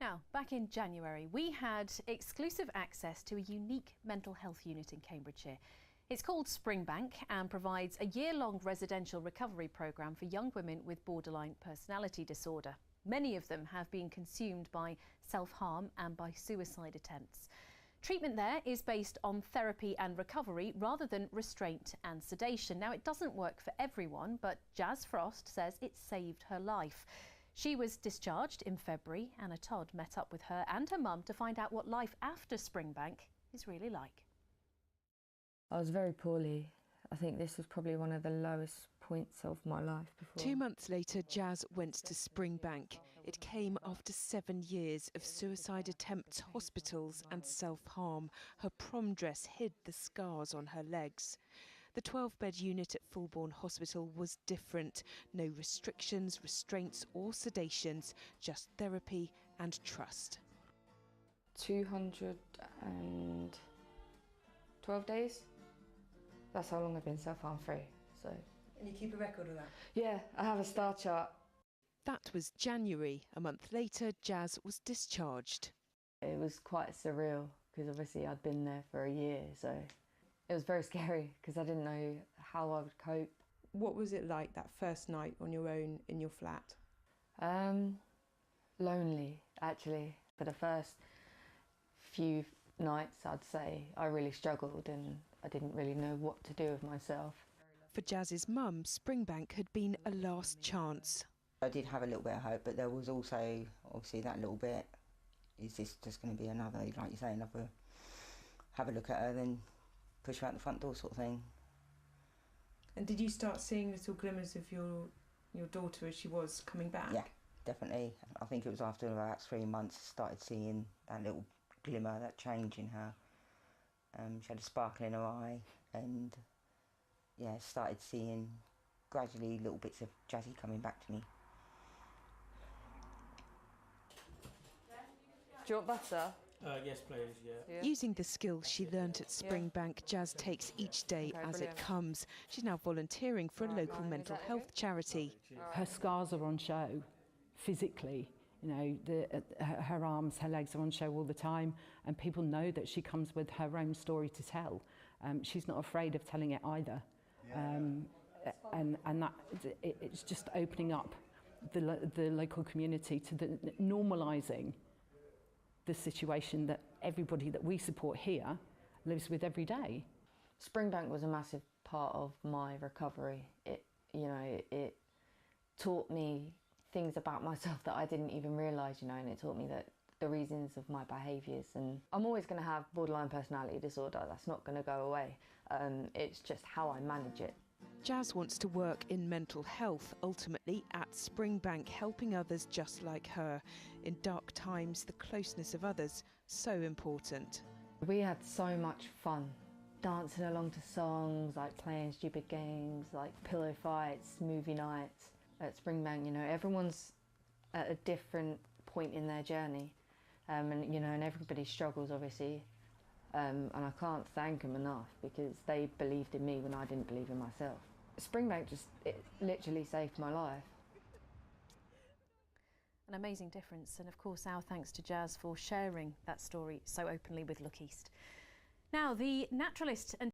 Now, back in January, we had exclusive access to a unique mental health unit in Cambridgeshire. It's called Springbank and provides a year-long residential recovery programme for young women with borderline personality disorder. Many of them have been consumed by self-harm and by suicide attempts. Treatment there is based on therapy and recovery rather than restraint and sedation. Now, it doesn't work for everyone, but Jazz Frost says it saved her life. She was discharged in February. Anna Todd met up with her and her mum to find out what life after Springbank is really like. I was very poorly. I think this was probably one of the lowest points of my life before. 2 months later, Jazz went to Springbank. It came after 7 years of suicide attempts, hospitals and self-harm. Her prom dress hid the scars on her legs. The 12-bed unit at Fulbourn Hospital was different. No restrictions, restraints or sedations, just therapy and trust. 212 days. That's how long I've been self-harm free. So. And you keep a record of that? Yeah, I have a star chart. That was January. A month later, Jazz was discharged. It was quite surreal because obviously I'd been there for a year, so it was very scary because I didn't know how I would cope. What was it like that first night on your own in your flat? Lonely, actually. For the first few nights, I'd say, I really struggled and I didn't really know what to do with myself. For Jazz's mum, Springbank had been a last chance. I did have a little bit of hope, but there was also, obviously, that little bit, is this just going to be another, like you say, another, have a look at her, then push her out the front door sort of thing. And did you start seeing little glimmers of your daughter as she was coming back? Yeah, definitely. I think it was after about 3 months I started seeing that little glimmer, that change in her. She had a sparkle in her eye and yeah, started seeing gradually little bits of Jazzy coming back to me. Do you want butter? Yes, please, yeah. Using the skills she learnt at Springbank, Jazz takes each day as it comes. She's now volunteering for a local mental health charity. Her scars are on show, physically. You know, her arms, her legs are on show all the time, and people know that she comes with her own story to tell. She's not afraid of telling it either. And that it's just opening up the local community to normalising the situation that everybody that we support here lives with every day. Springbank was a massive part of my recovery. It taught me things about myself that I didn't even realise, and it taught me that the reasons of my behaviours. And I'm always going to have borderline personality disorder. That's not going to go away. It's just how I manage it. Jazz wants to work in mental health, ultimately at Springbank, helping others just like her. In dark times, the closeness of others, so important. We had so much fun, dancing along to songs, like playing stupid games, like pillow fights, movie nights. At Springbank, everyone's at a different point in their journey, and everybody struggles, obviously, and I can't thank them enough because they believed in me when I didn't believe in myself. Springbank it literally saved my life. An amazing difference, and of course our thanks to Jazz for sharing that story so openly with Look East. Now, the naturalist and